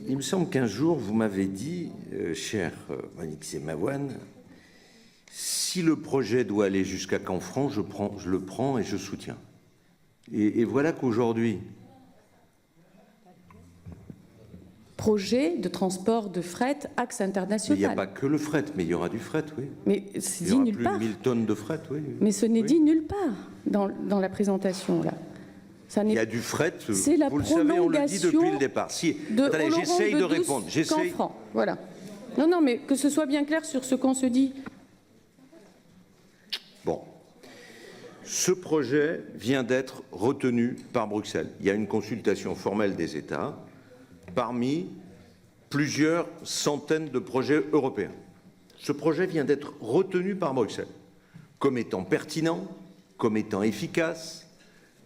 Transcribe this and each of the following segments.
Il me semble qu'un jour, vous m'avez dit, cher Monique Mawan, si le projet doit aller jusqu'à Canfranc, je le prends et je soutiens. Et voilà qu'aujourd'hui... Projet de transport de fret, axe international. Il n'y a pas que le fret, mais il y aura du fret, oui. Mais c'est dit nulle part. Il y aura plus de 1000 tonnes de fret, oui. Mais ce n'est dit nulle part dans la présentation, là. Il y a du fret, c'est la vous le savez, on le dit depuis le départ. Attendez, j'essaye de répondre. Voilà. Non, mais que ce soit bien clair sur ce qu'on se dit. Bon. Ce projet vient d'être retenu par Bruxelles. Il y a une consultation formelle des États parmi plusieurs centaines de projets européens. Ce projet vient d'être retenu par Bruxelles comme étant pertinent, comme étant efficace,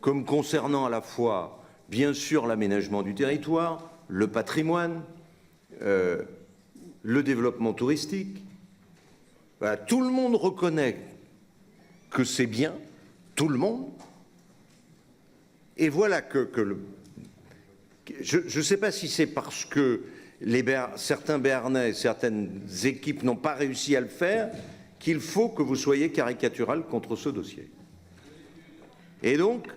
comme concernant à la fois, bien sûr, l'aménagement du territoire, le patrimoine, le développement touristique. Voilà, tout le monde reconnaît que c'est bien, tout le monde. Et voilà je ne sais pas si c'est parce que certains Béarnais, certaines équipes n'ont pas réussi à le faire, qu'il faut que vous soyez caricatural contre ce dossier. Et donc,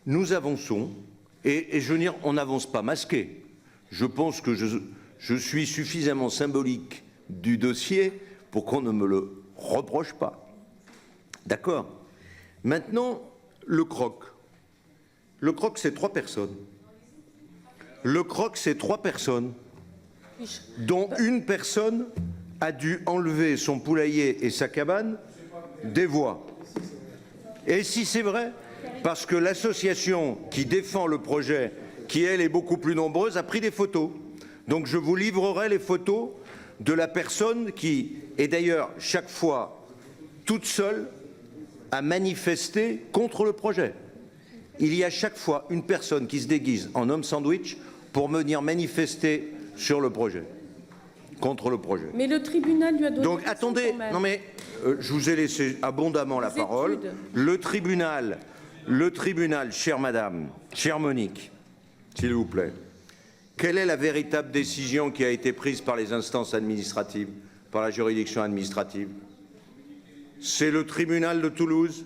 nous avançons, et je veux dire, on n'avance pas masqué. Je pense que je suis suffisamment symbolique du dossier pour qu'on ne me le reproche pas. D'accord? Maintenant, le croc. Le croc, c'est 3 personnes. Le croc, c'est 3 personnes, dont une personne a dû enlever son poulailler et sa cabane des voies. Et si c'est vrai, parce que l'association qui défend le projet, qui elle est beaucoup plus nombreuse, a pris des photos. Donc je vous livrerai les photos de la personne qui est d'ailleurs chaque fois toute seule à manifester contre le projet. Il y a chaque fois une personne qui se déguise en homme sandwich pour venir manifester sur le projet, contre le projet. Mais le tribunal lui a donné... Donc attendez, non mais je vous ai laissé abondamment la parole. Le tribunal, chère madame, chère Monique, s'il vous plaît, quelle est la véritable décision qui a été prise par les instances administratives, par la juridiction administrative? C'est le tribunal de Toulouse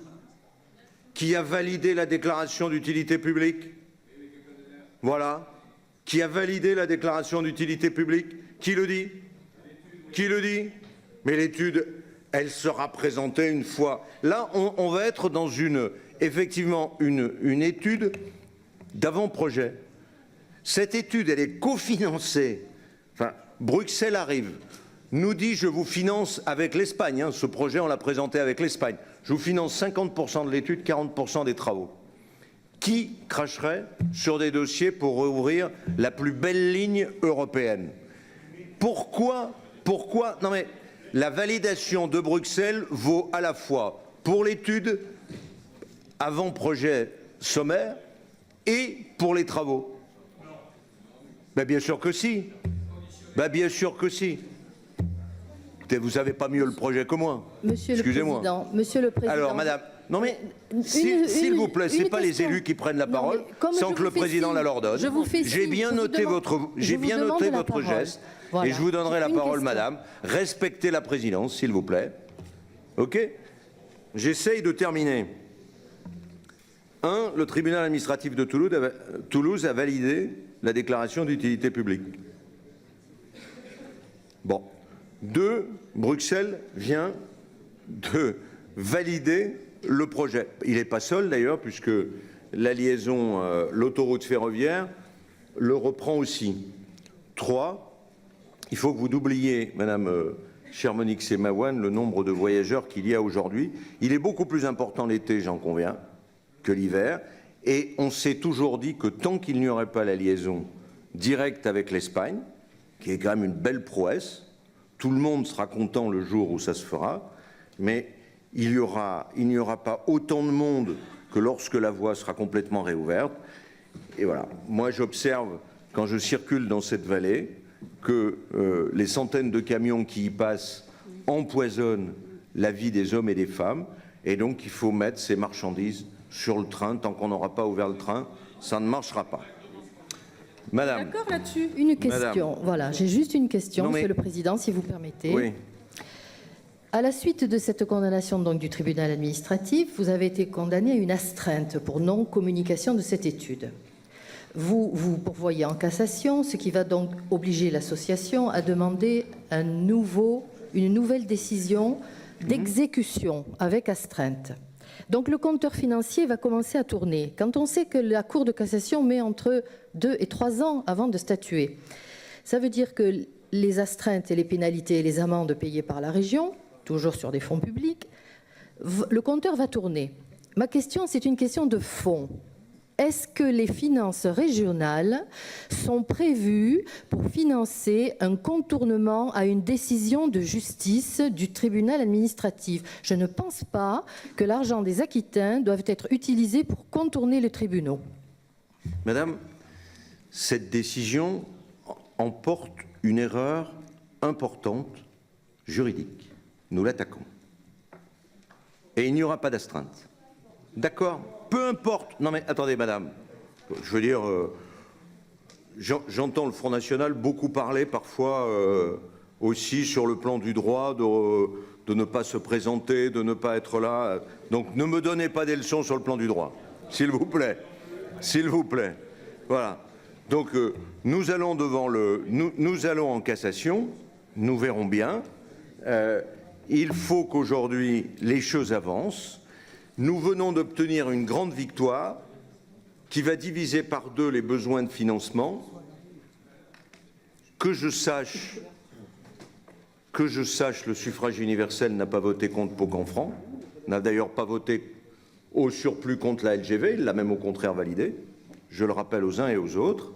qui a validé la déclaration d'utilité publique. Voilà. Qui a validé la déclaration d'utilité publique. Qui le dit? Qui le dit? Mais l'étude, elle sera présentée une fois. Là, on va être dans effectivement une étude d'avant-projet. Cette étude, elle est cofinancée. Enfin, Bruxelles arrive, nous dit je vous finance avec l'Espagne. Hein, ce projet, on l'a présenté avec l'Espagne. Je vous finance 50% de l'étude, 40% des travaux. Qui cracherait sur des dossiers pour rouvrir la plus belle ligne européenne? Pourquoi? Non mais la validation de Bruxelles vaut à la fois pour l'étude avant projet sommaire et pour les travaux. Ben bien sûr que si. Ben bien sûr que si. Vous savez pas mieux le projet que moi. Excusez-moi. Monsieur le Président. Alors, madame, non mais, s'il vous plaît, c'est pas les élus qui prennent la parole sans que le Président la leur donne. J'ai bien noté votre geste et je vous donnerai la parole, madame. Respectez la présidence, s'il vous plaît. OK? J'essaye de terminer. 1. Le tribunal administratif de Toulouse a validé la déclaration d'utilité publique. Bon. 2. Bruxelles vient de valider le projet. Il n'est pas seul d'ailleurs, puisque la liaison, l'autoroute ferroviaire, le reprend aussi. 3. Il faut que vous doubliez, madame chère Monique Mawan, le nombre de voyageurs qu'il y a aujourd'hui. Il est beaucoup plus important l'été, j'en conviens, que l'hiver. Et on s'est toujours dit que tant qu'il n'y aurait pas la liaison directe avec l'Espagne, qui est quand même une belle prouesse, tout le monde sera content le jour où ça se fera, mais il n'y aura pas autant de monde que lorsque la voie sera complètement réouverte. Et voilà, moi j'observe, quand je circule dans cette vallée, que les centaines de camions qui y passent empoisonnent la vie des hommes et des femmes, et donc il faut mettre ces marchandises sur le train. Tant qu'on n'aura pas ouvert le train, ça ne marchera pas. Madame. D'accord là-dessus. Une question, Madame. voilà, j'ai juste une question, Non, mais- Monsieur le Président, si vous permettez. Oui. À la suite de cette condamnation donc, du tribunal administratif, vous avez été condamné à une astreinte pour non-communication de cette étude. Vous pourvoyez en cassation, ce qui va donc obliger l'association à demander une nouvelle décision d'exécution avec astreinte. Donc le compteur financier va commencer à tourner. Quand on sait que la Cour de cassation met entre 2 et 3 ans avant de statuer, ça veut dire que les astreintes et les pénalités et les amendes payées par la région, toujours sur des fonds publics, le compteur va tourner. Ma question, c'est une question de fond. Est-ce que les finances régionales sont prévues pour financer un contournement à une décision de justice du tribunal administratif? Je ne pense pas que l'argent des Aquitains doive être utilisé pour contourner les tribunaux. Madame, cette décision emporte une erreur importante juridique. Nous l'attaquons. Et il n'y aura pas d'astreinte. D'accord? Peu importe. Non mais attendez, madame. Je veux dire, j'entends le Front National beaucoup parler parfois aussi sur le plan du droit de ne pas se présenter, de ne pas être là. Donc ne me donnez pas des leçons sur le plan du droit, s'il vous plaît. S'il vous plaît. Voilà. Donc nous allons nous allons en cassation. Nous verrons bien. Il faut qu'aujourd'hui les choses avancent. Nous venons d'obtenir une grande victoire qui va diviser par 2 les besoins de financement. Que je sache, le suffrage universel n'a pas voté contre Pau-Canfranc, n'a d'ailleurs pas voté au surplus contre la LGV, il l'a même au contraire validé. Je le rappelle aux uns et aux autres.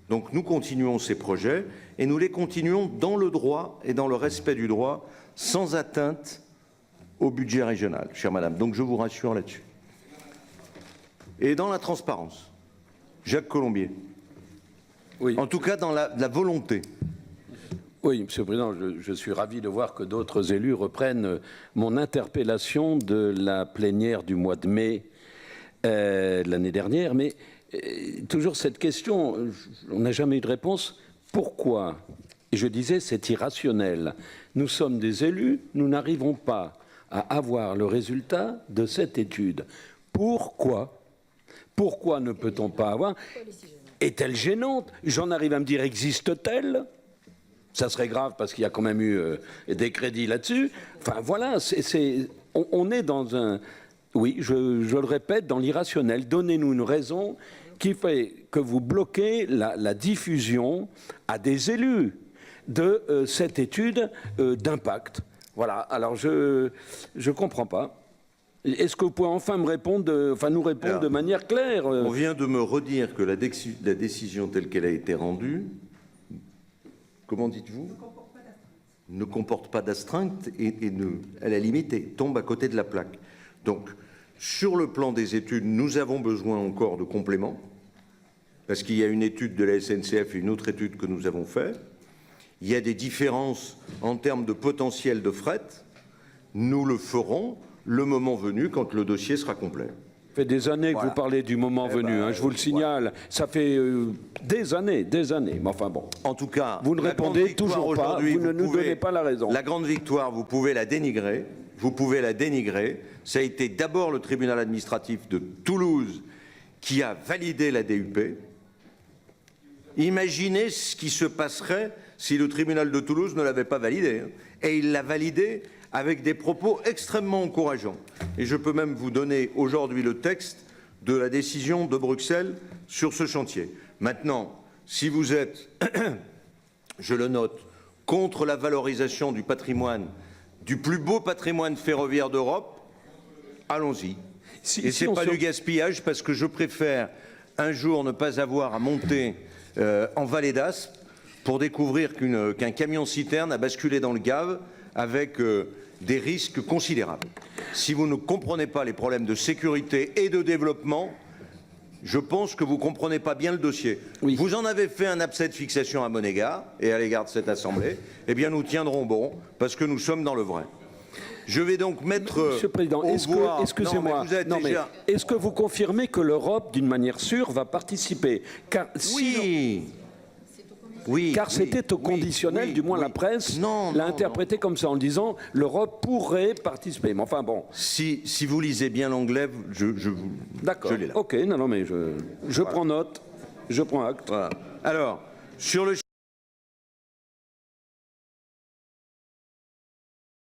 Donc nous continuons ces projets et nous les continuons dans le droit et dans le respect du droit, sans atteinte au budget régional, chère madame. Donc je vous rassure là-dessus. Et dans la transparence, Jacques Colombier. Oui. En tout cas, dans la volonté. Oui, Monsieur le Président, je suis ravi de voir que d'autres élus reprennent mon interpellation de la plénière du mois de mai l'année dernière. Mais toujours cette question, on n'a jamais eu de réponse. Pourquoi? Et je disais, c'est irrationnel. Nous sommes des élus, nous n'arrivons pas à avoir le résultat de cette étude. Pourquoi? Pourquoi ne peut-on pas avoir? Est-elle gênante? J'en arrive à me dire, existe-t-elle? Ça serait grave parce qu'il y a quand même eu des crédits là-dessus. Enfin voilà, on est dans un... Oui, je le répète, dans l'irrationnel. Donnez-nous une raison qui fait que vous bloquez la diffusion à des élus de cette étude d'impact. Voilà, alors je ne comprends pas. Est-ce que vous pouvez enfin me répondre, nous répondre alors, de manière claire? On vient de me redire que la décision telle qu'elle a été rendue, comment dites-vous? Ne comporte pas d'astreinte et à la limite, tombe à côté de la plaque. Donc, sur le plan des études, nous avons besoin encore de compléments, parce qu'il y a une étude de la SNCF et une autre étude que nous avons faite. Il y a des différences en termes de potentiel de fret. Nous le ferons le moment venu, quand le dossier sera complet. Ça fait des années que vous parlez du moment venu, je vous le signale. Ça fait des années. Mais enfin bon. En tout cas, vous ne répondez toujours pas, vous ne nous donnez pas la raison. La grande victoire, vous pouvez la dénigrer. Ça a été d'abord le tribunal administratif de Toulouse qui a validé la DUP. Imaginez ce qui se passerait si le tribunal de Toulouse ne l'avait pas validé. Et il l'a validé avec des propos extrêmement encourageants. Et je peux même vous donner aujourd'hui le texte de la décision de Bruxelles sur ce chantier. Maintenant, si vous êtes, je le note, contre la valorisation du patrimoine, du plus beau patrimoine ferroviaire d'Europe, allons-y. Et ce n'est pas du gaspillage, parce que je préfère un jour ne pas avoir à monter en Vallée d'Aspe pour découvrir qu'un camion-citerne a basculé dans le Gave avec des risques considérables. Si vous ne comprenez pas les problèmes de sécurité et de développement, je pense que vous ne comprenez pas bien le dossier. Oui. Vous en avez fait un abcès de fixation à mon égard et à l'égard de cette Assemblée. Eh bien, nous tiendrons bon, parce que nous sommes dans le vrai. Je vais donc mettre... Monsieur le Président, excusez-moi, est-ce que vous confirmez que l'Europe, d'une manière sûre, va participer? Car oui. Oui, car oui, c'était au conditionnel, oui, du moins oui. la presse Non, l'a non, interprété comme ça, en disant l'Europe pourrait participer. Mais enfin bon. Si vous lisez bien l'anglais, je D'accord. je l'ai là. Ok, non, mais je prends note, je prends acte. Voilà. Alors, sur le